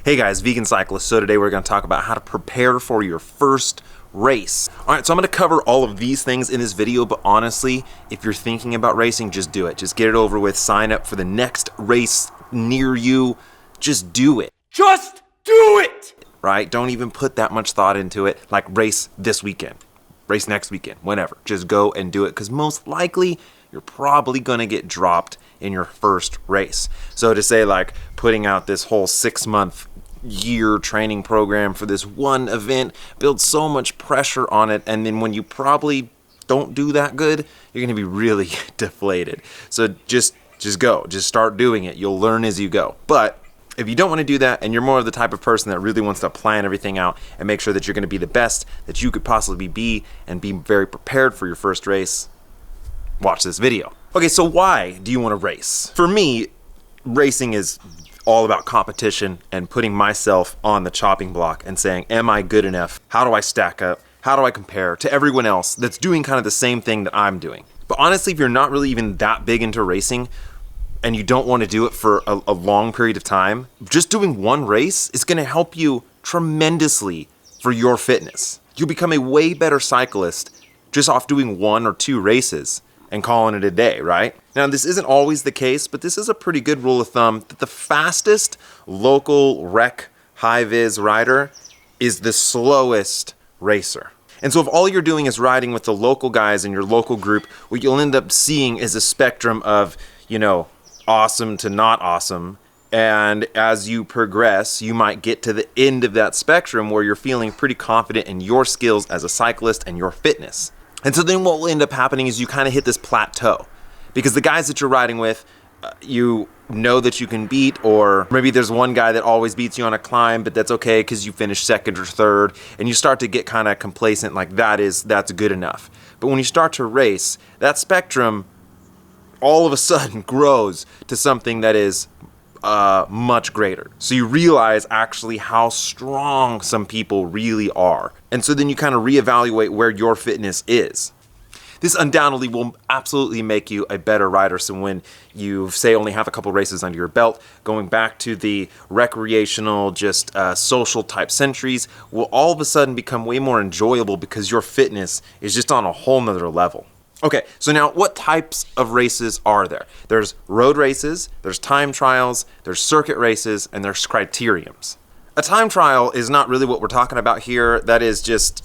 Hey guys, Vegan Cyclist. So today we're going to talk about how to prepare for your first race. Alright, so I'm going to cover all of these things in this video, but honestly, if you're thinking about racing, just do it. Just get it over with. Sign up for the next race near you. Just do it. Just do it! Right? Don't even put that much thought into it. Like race this weekend, race next weekend, whenever. Just go and do it, because most likely you're probably going to get dropped in your first race. So to say like putting out this whole 6-month year training program for this one event builds so much pressure on it, and then when you probably don't do that good, you're going to be really deflated. So just go, just start doing it. You'll learn as you go. But if you don't want to do that and you're more of the type of person that really wants to plan everything out and make sure that you're going to be the best that you could possibly be and be very prepared for your first race, watch this video. Okay, so why do you want to race? For me, racing is all about competition and putting myself on the chopping block and saying, am I good enough? How do I stack up? How do I compare to everyone else that's doing kind of the same thing that I'm doing? But honestly, if you're not really even that big into racing and you don't want to do it for a long period of time, just doing one race is going to help you tremendously for your fitness. You'll become a way better cyclist just off doing 1 or 2 races and calling it a day, right? Now, this isn't always the case, but this is a pretty good rule of thumb that the fastest local rec high-vis rider is the slowest racer. And so if all you're doing is riding with the local guys in your local group, what you'll end up seeing is a spectrum of, awesome to not awesome. And as you progress, you might get to the end of that spectrum where you're feeling pretty confident in your skills as a cyclist and your fitness. And so then what will end up happening is you kind of hit this plateau, because the guys that you're riding with, you know that you can beat, or maybe there's one guy that always beats you on a climb, but that's okay because you finish second or third, and you start to get kind of complacent, like that's good enough. But when you start to race, that spectrum all of a sudden grows to something that is much greater. So you realize actually how strong some people really are. And so then you kind of reevaluate where your fitness is. This undoubtedly will absolutely make you a better rider. So when you say only have a couple races under your belt, going back to the recreational, just social type centuries will all of a sudden become way more enjoyable because your fitness is just on a whole nother level. Okay, so now what types of races are there? There's road races, there's time trials, there's circuit races, and there's criteriums. A time trial is not really what we're talking about here. That is just,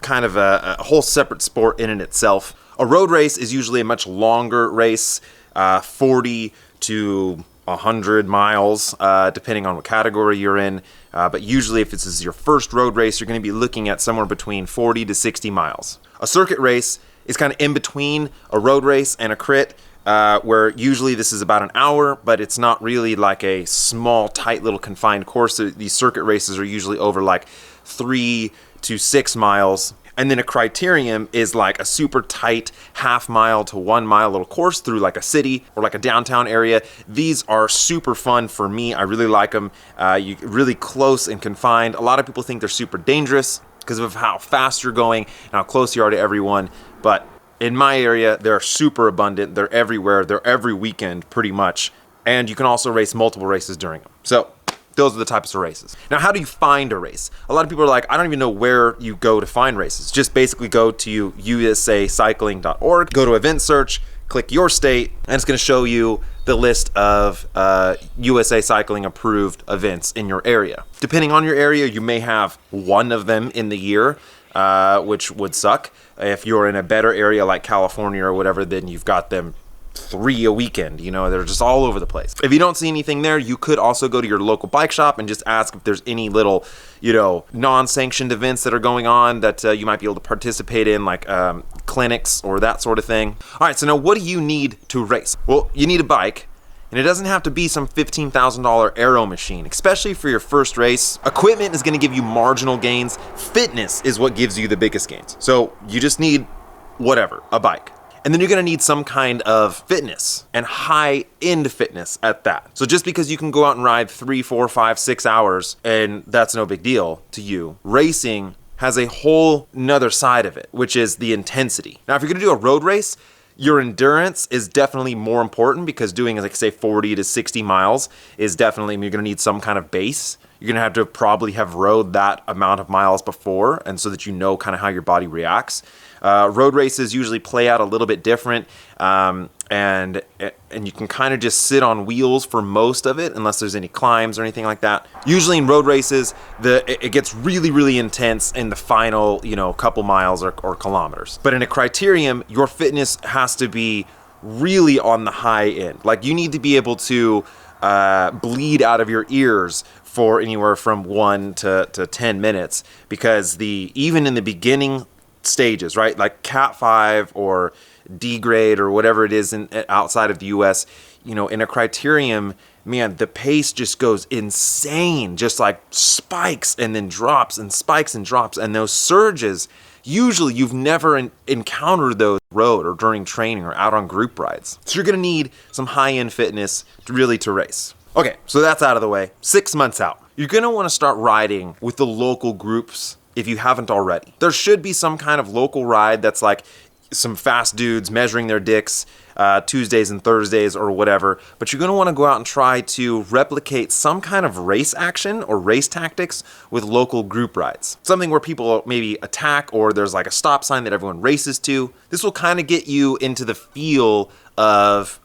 kind of a whole separate sport in and itself. A road race is usually a much longer race, 40 to 100 miles, depending on what category you're in. But usually if this is your first road race, you're going to be looking at somewhere between 40 to 60 miles. A circuit race is kind of in between a road race and a crit, where usually this is about an hour, but it's not really like a small, tight little confined course. These circuit races are usually over like 3 to 6 miles. And then a criterium is like a super tight half-mile to 1 mile little course through like a city or like a downtown area. These are super fun for me. I really like them. You really close and confined. A lot of people think they're super dangerous because of how fast you're going and how close you are to everyone. But in my area, they're super abundant. They're everywhere. They're every weekend pretty much. And you can also race multiple races during them. So those are the types of races. Now, how do you find a race? A lot of people are like, I don't even know where you go to find races. Just basically go to usacycling.org, go to event search, click your state, and it's going to show you the list of USA Cycling approved events in your area. Depending on your area, you may have one of them in the year, which would suck. If you're in a better area like California or whatever, then you've got them 3 a weekend. They're just all over the place. If you don't see anything there, you could also go to your local bike shop and just ask if there's any little, non-sanctioned events that are going on that you might be able to participate in, like clinics or that sort of thing. All right, so now what do you need to race? Well, you need a bike And it doesn't have to be some $15,000 aero machine, especially for your first race. Equipment is gonna give you marginal gains. Fitness is what gives you the biggest gains. So you just need whatever, a bike. And then you're gonna need some kind of fitness, and high-end fitness at that. So just because you can go out and ride 3, 4, 5, 6 hours, and that's no big deal to you, racing has a whole nother side of it, which is the intensity. Now, if you're gonna do a road race, your endurance is definitely more important, because doing, like, say, 40 to 60 miles is definitely, you're gonna need some kind of base. You're gonna have to probably have rode that amount of miles before, and so that you know kind of how your body reacts. Road races usually play out a little bit different, and you can kind of just sit on wheels for most of it, unless there's any climbs or anything like that. Usually in road races, it gets really, really intense in the final, couple miles or kilometers. But in a criterium, your fitness has to be really on the high end. Like, you need to be able to bleed out of your ears for anywhere from 1 to 10 minutes, because even in the beginning stages, right, like Cat 5 or D grade or whatever it is outside of the US, in a criterium, man, the pace just goes insane, just like spikes and then drops and spikes and drops. And those surges, usually you've never encountered those road or during training or out on group rides. So you're gonna need some high-end fitness to race. Okay, so that's out of the way. 6 months out, you're gonna wanna start riding with the local groups if you haven't already. There should be some kind of local ride that's like some fast dudes measuring their dicks Tuesdays and Thursdays or whatever, but you're gonna wanna go out and try to replicate some kind of race action or race tactics with local group rides. Something where people maybe attack, or there's like a stop sign that everyone races to. This will kind of get you into the feel of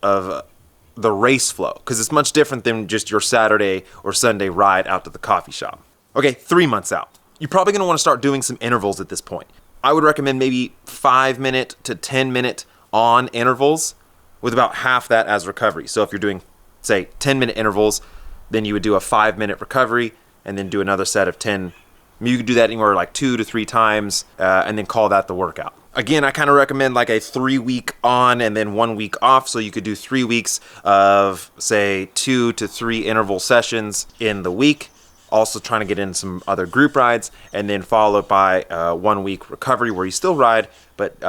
the race flow, because it's much different than just your Saturday or Sunday ride out to the coffee shop. Okay, 3 months out. You're probably gonna wanna start doing some intervals at this point. I would recommend maybe 5-minute to 10-minute on intervals, with about half that as recovery. So if you're doing, say, 10-minute intervals, then you would do a 5-minute recovery and then do another set of 10. You could do that anywhere like 2 to 3 times and then call that the workout. Again, I kind of recommend like a 3-week on and then 1 week off. So you could do 3 weeks of, say, 2 to 3 interval sessions in the week. Also trying to get in some other group rides, and then followed by 1 week recovery where you still ride, but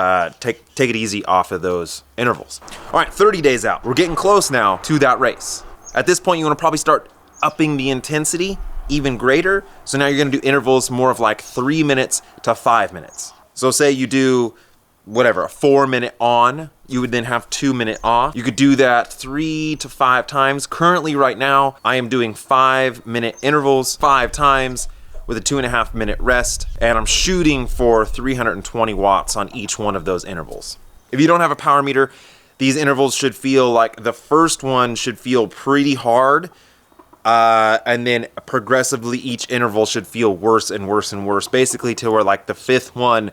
take it easy off of those intervals. All right, 30 days out. We're getting close now to that race. At this point, you wanna probably start upping the intensity even greater. So now you're gonna do intervals more of like 3 minutes to 5 minutes. So say you do whatever, a 4-minute on, you would then have 2-minute off. You could do that 3 to 5 times. Currently, right now, I am doing 5-minute intervals 5 times with a 2.5-minute rest, and I'm shooting for 320 watts on each one of those intervals. If you don't have a power meter, these intervals should feel like the first one should feel pretty hard, and then progressively each interval should feel worse and worse and worse, basically till where like the 5th one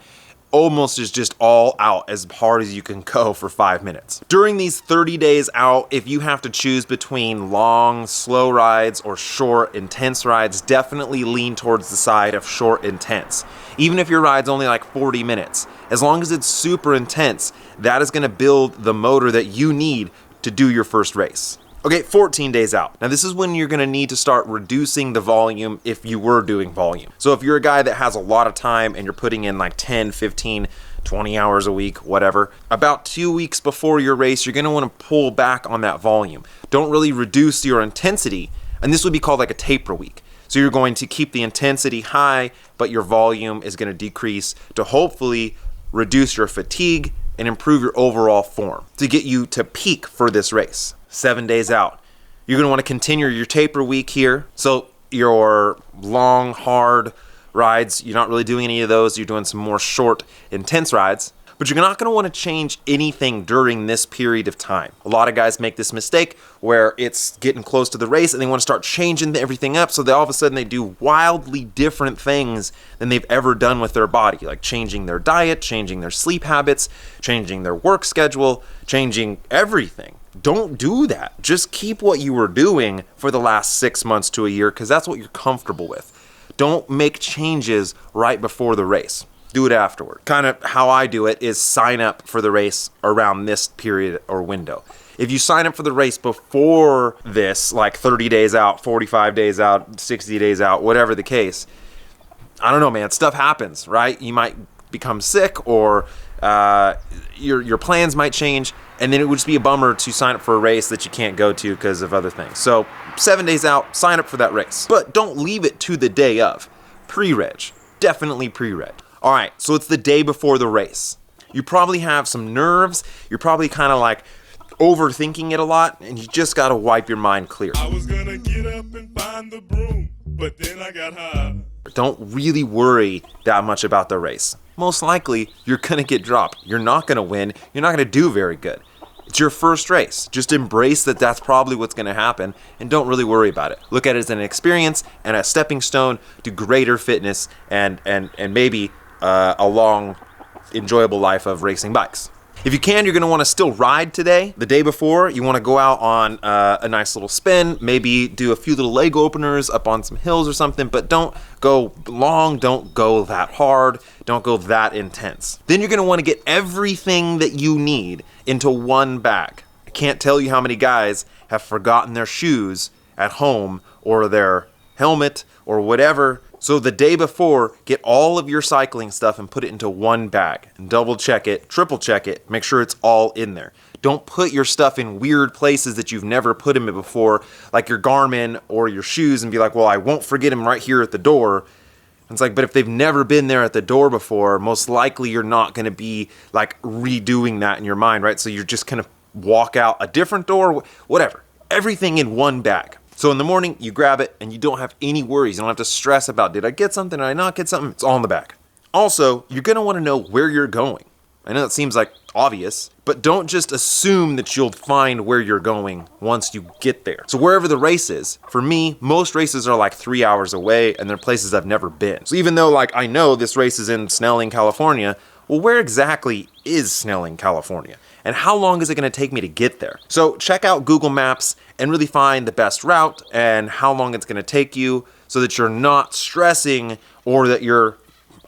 almost is just all out as hard as you can go for 5 minutes. During these 30 days out, if you have to choose between long, slow rides or short, intense rides, definitely lean towards the side of short, intense. Even if your ride's only like 40 minutes, as long as it's super intense, that is gonna build the motor that you need to do your first race. Okay, 14 days out. Now this is when you're gonna need to start reducing the volume if you were doing volume. So if you're a guy that has a lot of time and you're putting in like 10, 15, 20 hours a week, whatever, about 2 weeks before your race, you're gonna wanna pull back on that volume. Don't really reduce your intensity, and this would be called like a taper week. So you're going to keep the intensity high, but your volume is gonna decrease to hopefully reduce your fatigue and improve your overall form to get you to peak for this race. 7 days out, you're gonna wanna continue your taper week here. So your long, hard rides, you're not really doing any of those. You're doing some more short, intense rides, but you're not gonna wanna change anything during this period of time. A lot of guys make this mistake where it's getting close to the race and they wanna start changing everything up, so all of a sudden they do wildly different things than they've ever done with their body, like changing their diet, changing their sleep habits, changing their work schedule, changing everything. Don't do that. Just keep what you were doing for the last 6 months to a year, because that's what you're comfortable with. Don't make changes right before the race. Do it afterward. Kind of how I do it is sign up for the race around this period or window. If you sign up for the race before this, like 30 days out, 45 days out, 60 days out, whatever the case, I don't know, man, stuff happens, right? You might become sick, or your plans might change, and then it would just be a bummer to sign up for a race that you can't go to because of other things. So 7 days out, sign up for that race. But don't leave it to the day of. Pre-reg. Definitely pre-reg. All right, so it's the day before the race. You probably have some nerves. You're probably kind of like overthinking it a lot, and you just got to wipe your mind clear. I was gonna get up and find the broom, but then I got high. Don't really worry that much about the race. Most likely, you're gonna get dropped. You're not gonna win. You're not gonna do very good. It's your first race. Just embrace that that's probably what's gonna happen, and don't really worry about it. Look at it as an experience and a stepping stone to greater fitness and maybe a long, enjoyable life of racing bikes. If you can, you're gonna wanna still ride today. The day before, you wanna go out on a nice little spin, maybe do a few little leg openers up on some hills or something, but don't go long, don't go that hard, don't go that intense. Then you're gonna wanna get everything that you need into one bag. I can't tell you how many guys have forgotten their shoes at home or their helmet or whatever. So the day before, get all of your cycling stuff and put it into one bag and double check it, triple check it, make sure it's all in there. Don't put your stuff in weird places that you've never put them in before, like your Garmin or your shoes, and be like, well, I won't forget them right here at the door. And it's like, but if they've never been there at the door before, most likely you're not gonna be like redoing that in your mind, right? So you're just gonna walk out a different door, whatever. Everything in one bag. So in the morning, you grab it and you don't have any worries. You don't have to stress about, did I get something? Did I not get something? It's all in the bag. Also, you're gonna wanna know where you're going. I know that seems like obvious, but don't just assume that you'll find where you're going once you get there. So wherever the race is, for me, most races are like 3 hours away, and they're places I've never been. So even though like I know this race is in Snelling, California, well, where exactly is Snelling, California? And how long is it gonna take me to get there? So check out Google Maps and really find the best route and how long it's gonna take you, so that you're not stressing, or that you're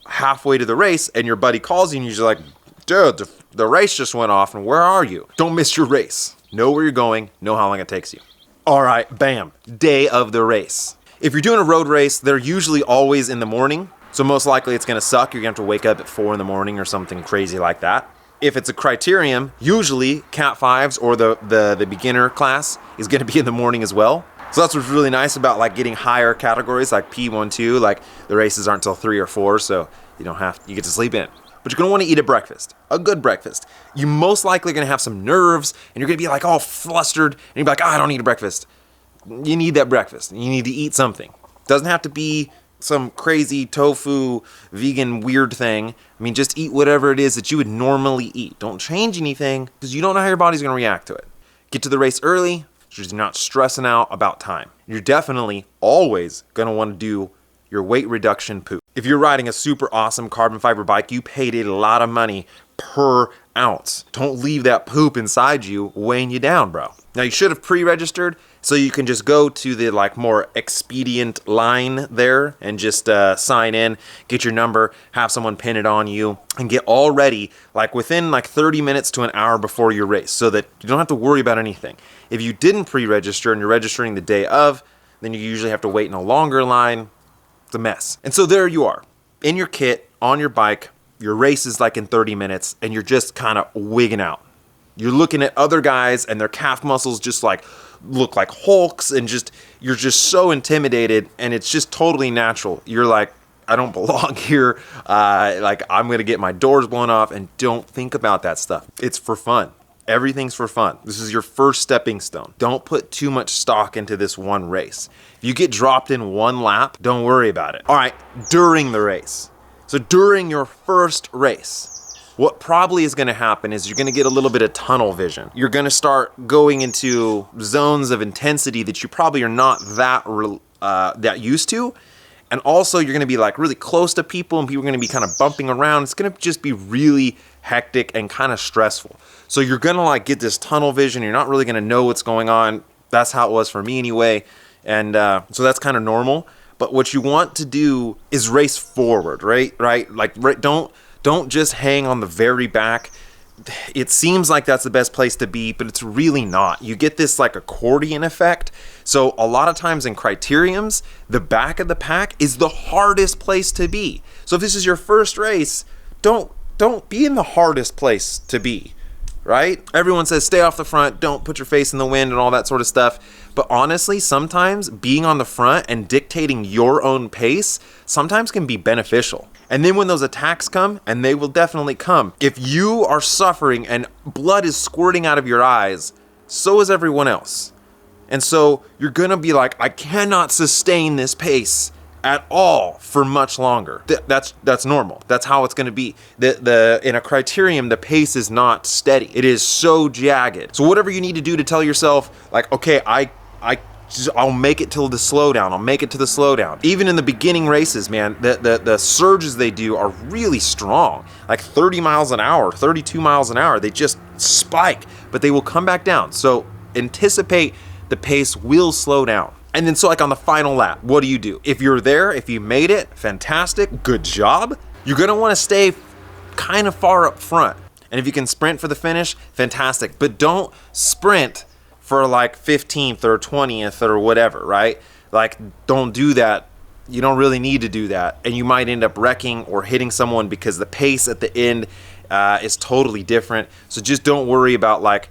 halfway to the race and your buddy calls you and you're just like, dude, the race just went off and where are you? Don't miss your race. Know where you're going, know how long it takes you. All right, bam, day of the race. If you're doing a road race, they're usually always in the morning. So most likely it's gonna suck. You're gonna have to wake up at 4 in the morning or something crazy like that. If it's a criterium, usually Cat 5s or the beginner class is gonna be in the morning as well. So that's what's really nice about like getting higher categories like P1, 2, like the races aren't until 3 or 4, so you get to sleep in. But you're gonna wanna eat a breakfast, a good breakfast. You most likely gonna have some nerves and you're gonna be like all flustered and you're like, I don't need a breakfast. You need that breakfast. You need to eat something. Doesn't have to be some crazy tofu vegan weird thing. I mean, just eat whatever it is that you would normally eat. Don't change anything because you don't know how your body's gonna react to it. Get to the race early so you're not stressing out about time. You're definitely always gonna wanna do your weight reduction poop. If you're riding a super awesome carbon fiber bike, you paid a lot of money per ounce. Don't leave that poop inside you weighing you down, bro. Now you should have pre-registered, so you can just go to the like more expedient line there and just sign in, get your number, have someone pin it on you, and get all ready like within like 30 minutes to an hour before your race, so that you don't have to worry about anything. If you didn't pre-register and you're registering the day of, then you usually have to wait in a longer line. It's a mess. And so there you are, in your kit, on your bike, your race is like in 30 minutes, and you're just kind of wigging out. You're looking at other guys and their calf muscles just like look like hulks, and you're just so intimidated, and it's just totally natural. You're like, I don't belong here. Like I'm gonna get my doors blown off, and don't think about that stuff. It's for fun. Everything's for fun. This is your first stepping stone. Don't put too much stock into this one race. If you get dropped in one lap, don't worry about it. All right, during the race. So during your first race, what probably is gonna happen is you're gonna get a little bit of tunnel vision. You're gonna start going into zones of intensity that you probably are not that used to. And also you're gonna be like really close to people, and people are gonna be kind of bumping around. It's gonna just be really hectic and kind of stressful. So you're gonna like get this tunnel vision. You're not really gonna know what's going on. That's how it was for me anyway. And so that's kind of normal. But what you want to do is race forward, right? Like don't just hang on the very back. it seems like that's the best place to be, but it's really not. You get this like accordion effect. So a lot of times in criteriums, the back of the pack is the hardest place to be. So if this is your first race, don't be in the hardest place to be, right? Everyone says stay off the front, don't put your face in the wind and all that sort of stuff. But honestly, sometimes being on the front and dictating your own pace sometimes can be beneficial. And then when those attacks come, and they will definitely come, if you are suffering and blood is squirting out of your eyes, so is everyone else. And so you're gonna be like, I cannot sustain this pace at all for much longer. That's normal. That's how it's gonna be. In a criterium, the pace is not steady. It is so jagged. So whatever you need to do to tell yourself, like, okay, I'll make it till the slowdown. I'll make it to the slowdown. Even in the beginning races, man, the surges they do are really strong. Like 30 miles an hour, 32 miles an hour. They just spike, but they will come back down. So anticipate the pace will slow down. And then so like on the final lap, what do you do? If you're there, if you made it, fantastic, good job. You're gonna wanna stay kind of far up front. And if you can sprint for the finish, fantastic. But don't sprint for like 15th or 20th or whatever, right? Like, don't do that. You don't really need to do that. And you might end up wrecking or hitting someone because the pace at the end is totally different. So just don't worry about like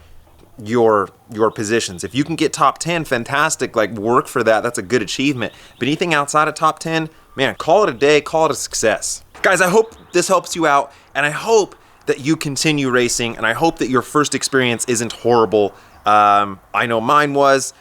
your positions. If you can get top 10, fantastic, like work for that. That's a good achievement. But anything outside of top 10, man, call it a day, call it a success. Guys, I hope this helps you out, and I hope that you continue racing, and I hope that your first experience isn't horrible. I know mine was,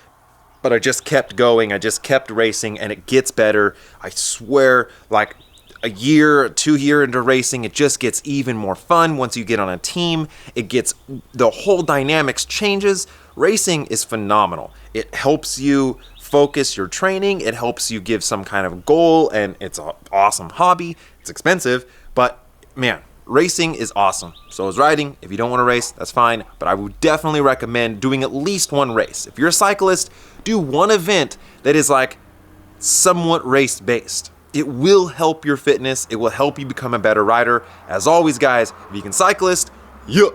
but I just kept going. I just kept racing, and it gets better. I swear, like a year, 2 years into racing, it just gets even more fun once you get on a team. The whole dynamics changes. Racing is phenomenal. It helps you focus your training. It helps you give some kind of goal, and it's an awesome hobby. It's expensive, but man, racing is awesome. So is riding. If you don't want to race, that's fine. But I would definitely recommend doing at least one race. If you're a cyclist, do one event that is like somewhat race-based. It will help your fitness. It will help you become a better rider. As always, guys, Vegan Cyclist, yeah.